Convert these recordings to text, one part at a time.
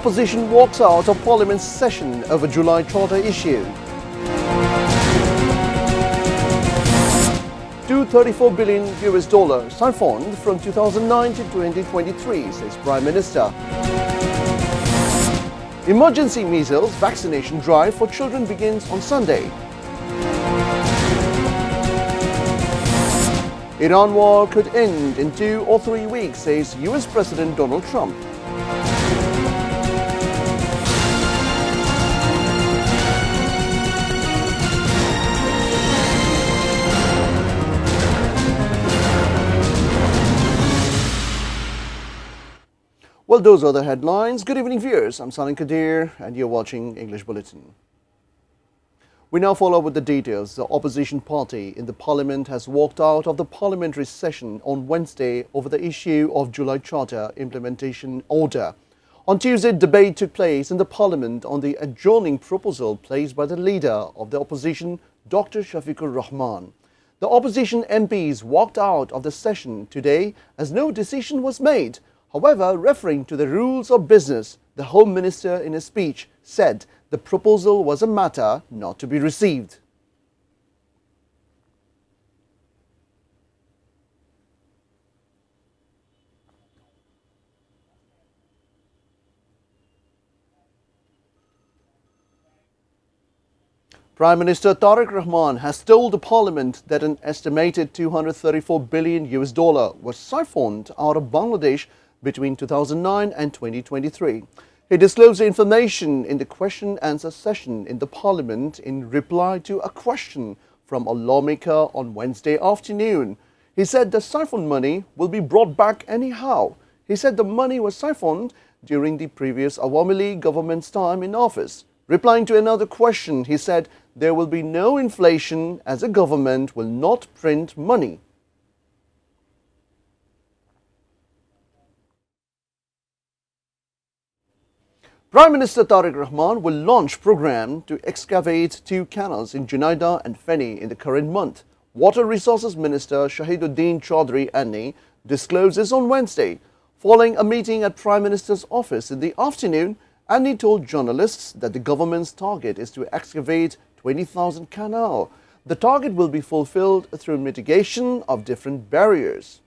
Opposition walks out of Parliament's session over July Charter issue. 234 billion US dollars siphoned from 2009 to 2023, says Prime Minister. Emergency measles vaccination drive for children begins on Sunday. Iran war could end in 2 or 3 weeks, says US President Donald Trump. Well, those are the headlines. Good evening, viewers. I'm Salim Kadir, and you're watching English Bulletin. We now follow with the details. The opposition party in the parliament has walked out of the parliamentary session on Wednesday over the issue of July Charter implementation order. On Tuesday, debate took place in the parliament on the adjourning proposal placed by the leader of the opposition, Dr. Shafiqur Rahman. The opposition MPs walked out of the session today as no decision was made. However, referring to the rules of business, the Home Minister in a speech said the proposal was a matter not to be received. Prime Minister Tariq Rahman has told the parliament that an estimated 234 billion US dollar was siphoned out of Bangladesh between 2009 and 2023. He disclosed the information in the question-answer session in the parliament in reply to a question from a lawmaker on Wednesday afternoon. He said the siphoned money will be brought back anyhow. He said the money was siphoned during the previous Awami League government's time in office. Replying to another question, he said there will be no inflation as the government will not print money. Prime Minister Tariq Rahman will launch program to excavate 2 canals in Junaida and Feni in the current month. Water Resources Minister Shahiduddin Chaudhry Anni discloses on Wednesday. Following a meeting at Prime Minister's office in the afternoon, Anni told journalists that the government's target is to excavate 20,000 canal. The target will be fulfilled through mitigation of different barriers.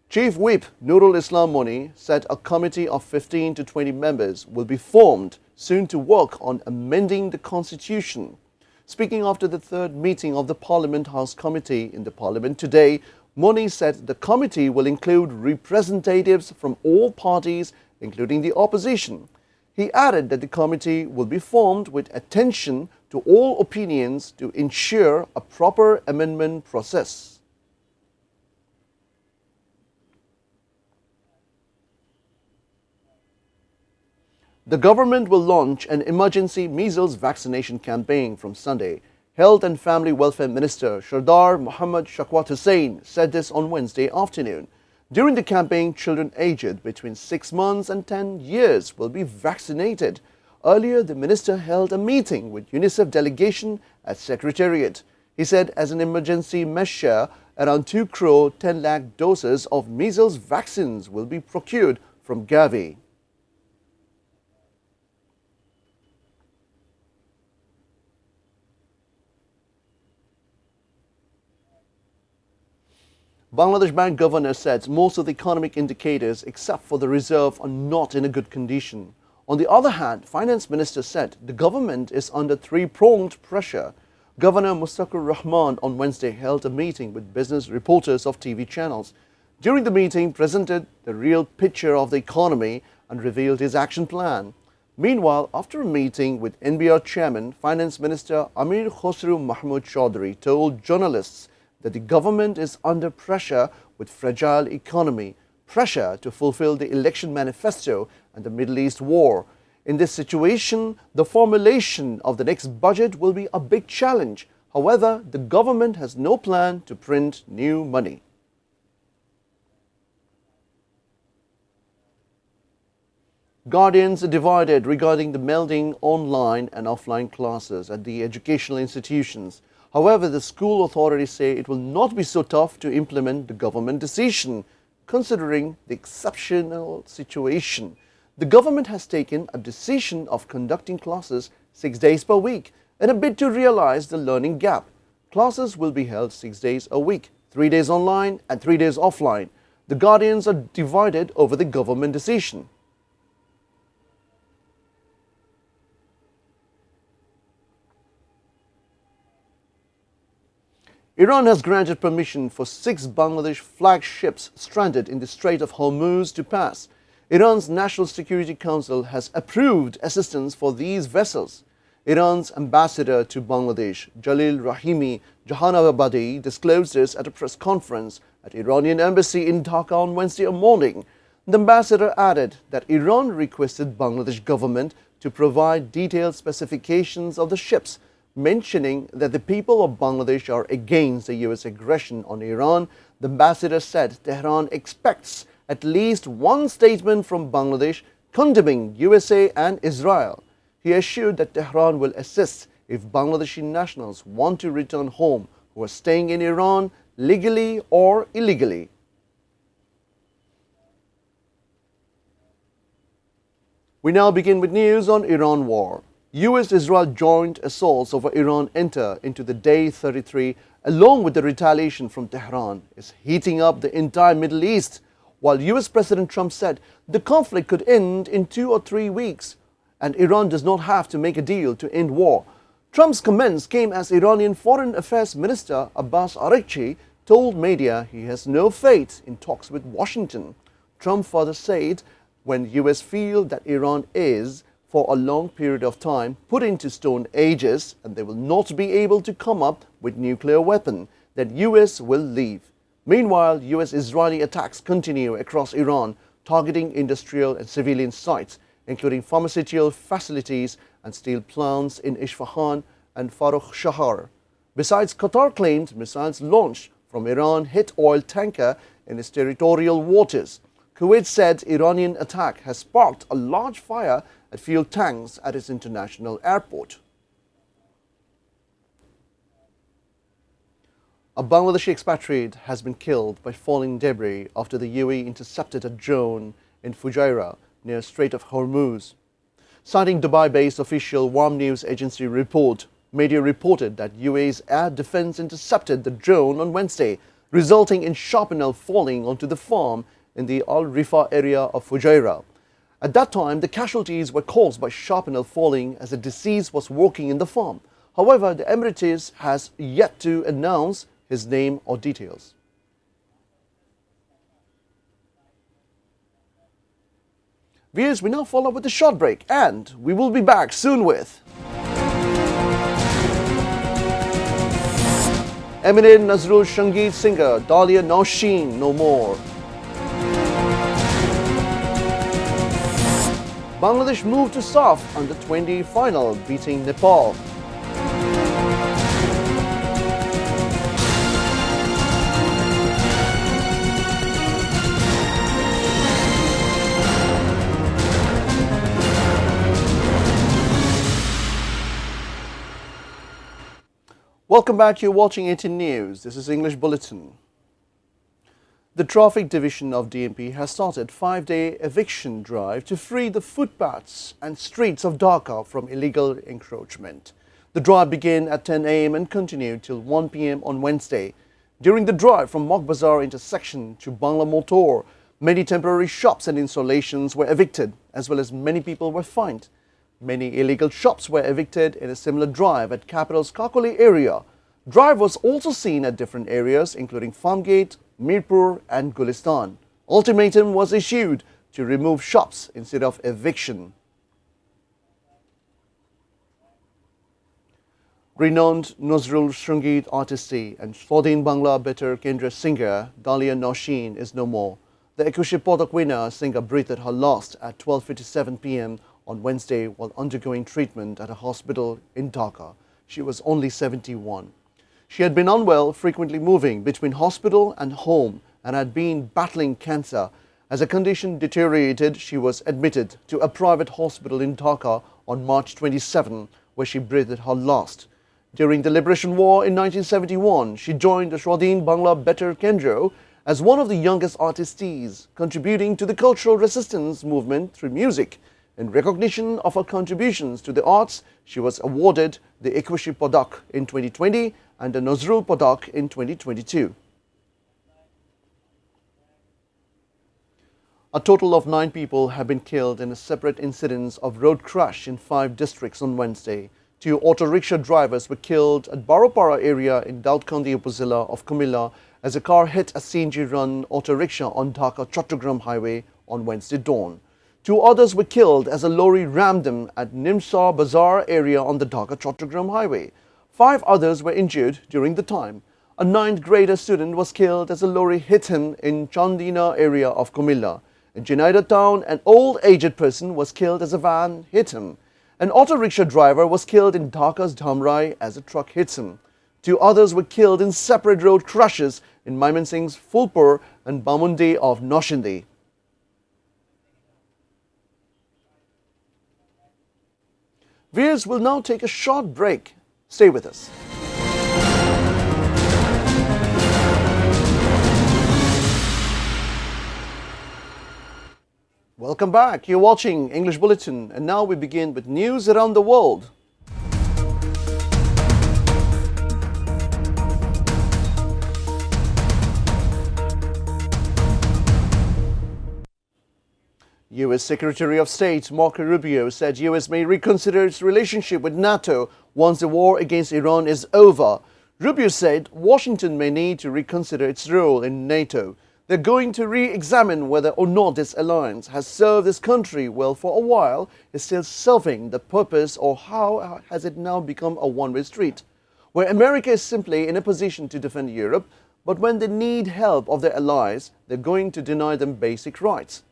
Chief Whip Nurul Islam Moni said a committee of 15 to 20 members will be formed soon to work on amending the constitution. Speaking after the third meeting of the Parliament House Committee in the Parliament today, Moni said the committee will include representatives from all parties, including the opposition. He added that the committee will be formed with attention to all opinions to ensure a proper amendment process. The government will launch an emergency measles vaccination campaign from Sunday. Health and Family Welfare Minister Sardar Mohammad Shawkat Hussain said this on Wednesday afternoon. During the campaign, children aged between 6 months and 10 years will be vaccinated. Earlier, the minister held a meeting with UNICEF delegation at Secretariat. He said as an emergency measure, around 2 crore 10 lakh doses of measles vaccines will be procured from Gavi. Bangladesh Bank Governor said most of the economic indicators except for the reserve are not in a good condition. On the other hand, Finance Minister said the government is under 3-pronged pressure. Governor Mustaqir Rahman on Wednesday held a meeting with business reporters of TV channels. During the meeting, presented the real picture of the economy and revealed his action plan. Meanwhile, after a meeting with NBR Chairman, Finance Minister Amir Khosru Mahmood Chaudhry told journalists that the government is under pressure with fragile economy, pressure to fulfill the election manifesto and the Middle East war. In this situation, the formulation of the next budget will be a big challenge. However, the government has no plan to print new money. Guardians are divided regarding the melding online and offline classes at the educational institutions. However, the school authorities say it will not be so tough to implement the government decision. considering the exceptional situation. The government has taken a decision of conducting classes 6 days per week in a bid to realize the learning gap. Classes will be held 6 days a week, 3 days online and 3 days offline. The guardians are divided over the government decision. Iran has granted permission for 6 Bangladesh flag ships stranded in the Strait of Hormuz to pass. Iran's National Security Council has approved assistance for these vessels. Iran's ambassador to Bangladesh, Jalil Rahimi Jahanabadi, disclosed this at a press conference at Iranian embassy in Dhaka on Wednesday morning. The ambassador added that Iran requested Bangladesh government to provide detailed specifications of the ships, mentioning that the people of Bangladesh are against the US aggression on Iran. The ambassador said Tehran expects at least one statement from Bangladesh condemning USA and Israel. He assured that Tehran will assist if Bangladeshi nationals want to return home who are staying in Iran legally or illegally. We now begin with news on Iran war. US-Israel joint assaults over Iran enter into the day 33, along with the retaliation from Tehran, is heating up the entire Middle East, while US President Trump said the conflict could end in 2 or 3 weeks, and Iran does not have to make a deal to end war. Trump's comments came as Iranian Foreign Affairs Minister Abbas Araghchi told media he has no faith in talks with Washington. Trump further said when US feel that Iran is, for a long period of time, put into stone ages and they will not be able to come up with nuclear weapon, that US will leave. Meanwhile, US-Israeli attacks continue across Iran, targeting industrial and civilian sites, including pharmaceutical facilities and steel plants in Isfahan and Farrukhshahar. Besides, Qatar claimed missiles launched from Iran hit oil tanker in its territorial waters. Kuwait said Iranian attack has sparked a large fire at fuel tanks at its international airport. A Bangladeshi expatriate has been killed by falling debris after the UAE intercepted a drone in Fujairah near Strait of Hormuz. Citing Dubai-based official Warm News Agency report, media reported that UAE's air defense intercepted the drone on Wednesday, resulting in shrapnel falling onto the farm in the Al Rifa area of Fujairah. At that time, the casualties were caused by shrapnel falling as the deceased was working in the farm. However, the Emirates has yet to announce his name or details. Viewers, we now follow with a short break, and we will be back soon with eminent Nazrul Sangeet singer Dalia Noshin no more. Bangladesh moved to SAF under 20 final, beating Nepal. Welcome back, you're watching ATN News. This is English Bulletin. The Traffic Division of DMP has started a 5-day eviction drive to free the footpaths and streets of Dhaka from illegal encroachment. The drive began at 10 a.m. and continued till 1 p.m. on Wednesday. During the drive from Mok Bazar intersection to Bangla Motor, many temporary shops and installations were evicted, as well as many people were fined. Many illegal shops were evicted in a similar drive at capital's Kakoli area. Drive was also seen at different areas including Farmgate, Mirpur and Gulistan. Ultimatum was issued to remove shops instead of eviction. Renowned Nazrul Sangeet artist and ATN Bangla Better Kendra singer Dalia Noshin is no more. The Ekushé Padak winner singer breathed her last at 12:57 p.m. on Wednesday while undergoing treatment at a hospital in Dhaka. She was only 71. She had been unwell, frequently moving between hospital and home, and had been battling cancer. As her condition deteriorated, she was admitted to a private hospital in Dhaka on March 27, where she breathed her last. During the Liberation War in 1971, she joined the ATN Bangla Better Kendra as one of the youngest artistes contributing to the cultural resistance movement through music. In recognition of her contributions to the arts, she was awarded the Ekwashi Padak in 2020 and the Nazrul Padak in 2022. A total of 9 people have been killed in a separate incidents of road crash in 5 districts on Wednesday. 2 auto rickshaw drivers were killed at Baropara area in Daudkandi upazila of Kumilla as a car hit a CNG-run auto rickshaw on Dhaka Chattogram highway on Wednesday dawn. 2 others were killed as a lorry rammed them at Nimsa Bazaar area on the Dhaka Chattogram highway. 5 others were injured during the time. A 9th grader student was killed as a lorry hit him in Chandina area of Kumilla. In Jinaida town, an old aged person was killed as a van hit him. An auto rickshaw driver was killed in Dhaka's Dhamrai as a truck hits him. 2 others were killed in separate road crashes in Maimansingh's Fulpur and Bamundi of Noshin. Viewers will now take a short break. Stay with us. Welcome back. You're watching English Bulletin, and now we begin with news around the world. U.S. Secretary of State Marco Rubio said U.S. may reconsider its relationship with NATO once the war against Iran is over. Rubio said Washington may need to reconsider its role in NATO. They're going to re-examine whether or not this alliance has served this country well for a while, is still serving the purpose, or how has it now become a one-way street, where America is simply in a position to defend Europe, but when they need help of their allies, they're going to deny them basic rights.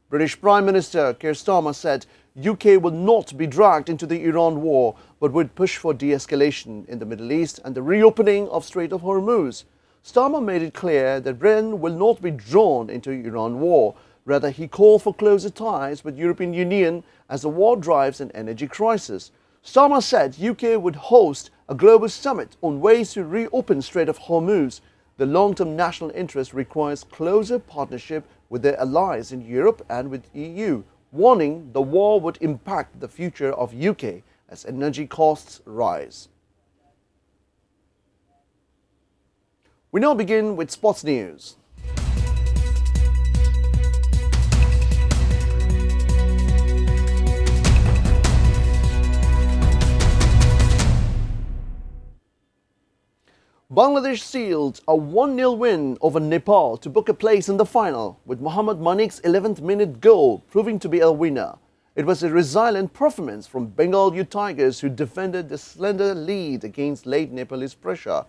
British Prime Minister Keir Starmer said UK will not be dragged into the Iran war, but would push for de-escalation in the Middle East and the reopening of Strait of Hormuz. Starmer made it clear that Britain will not be drawn into Iran war. Rather, he called for closer ties with European Union as the war drives an energy crisis. Starmer said UK would host a global summit on ways to reopen Strait of Hormuz. The long-term national interest requires closer partnership with their allies in Europe and with EU, warning the war would impact the future of UK as energy costs rise. We now begin with sports news. Bangladesh sealed a 1-0 win over Nepal to book a place in the final, with Mohammad Manik's 11th minute goal proving to be a winner. It was a resilient performance from Bengal Youth Tigers, who defended the slender lead against late Nepalese pressure.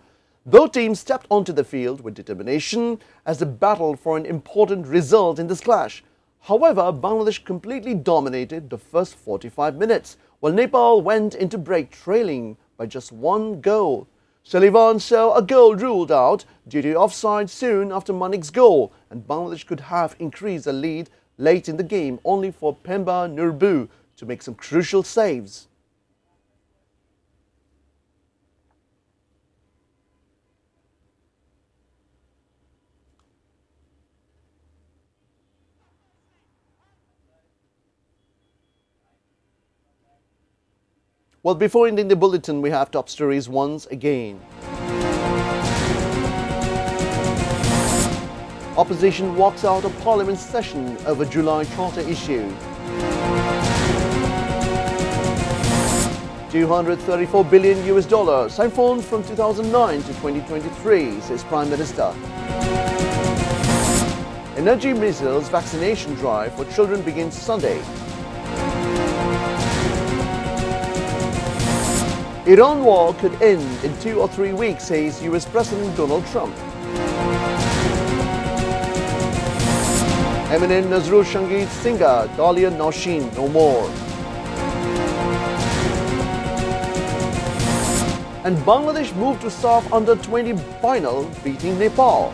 Both teams stepped onto the field with determination as they battled for an important result in this clash. However, Bangladesh completely dominated the first 45 minutes, while Nepal went into break trailing by just 1 goal. Sullivan saw a goal ruled out due to offside soon after Manik's goal, and Bangladesh could have increased the lead late in the game, only for Pemba Nurbu to make some crucial saves. Well, before ending the bulletin, we have top stories once again. Opposition walks out of Parliament session over July charter issue. 234 billion US dollars siphoned from 2009 to 2023, says Prime Minister. Energy missiles vaccination drive for children begins Sunday. Iran war could end in 2 or 3 weeks, says US President Donald Trump. Eminem Nazrul Sangeet singer Dalia Noshin no more. And Bangladesh moved to SAF under-20 final, beating Nepal.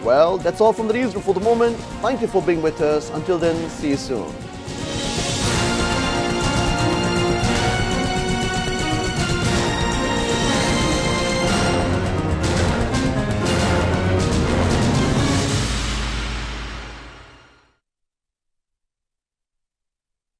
Well, that's all from the newsroom for the moment. Thank you for being with us. Until then, see you soon.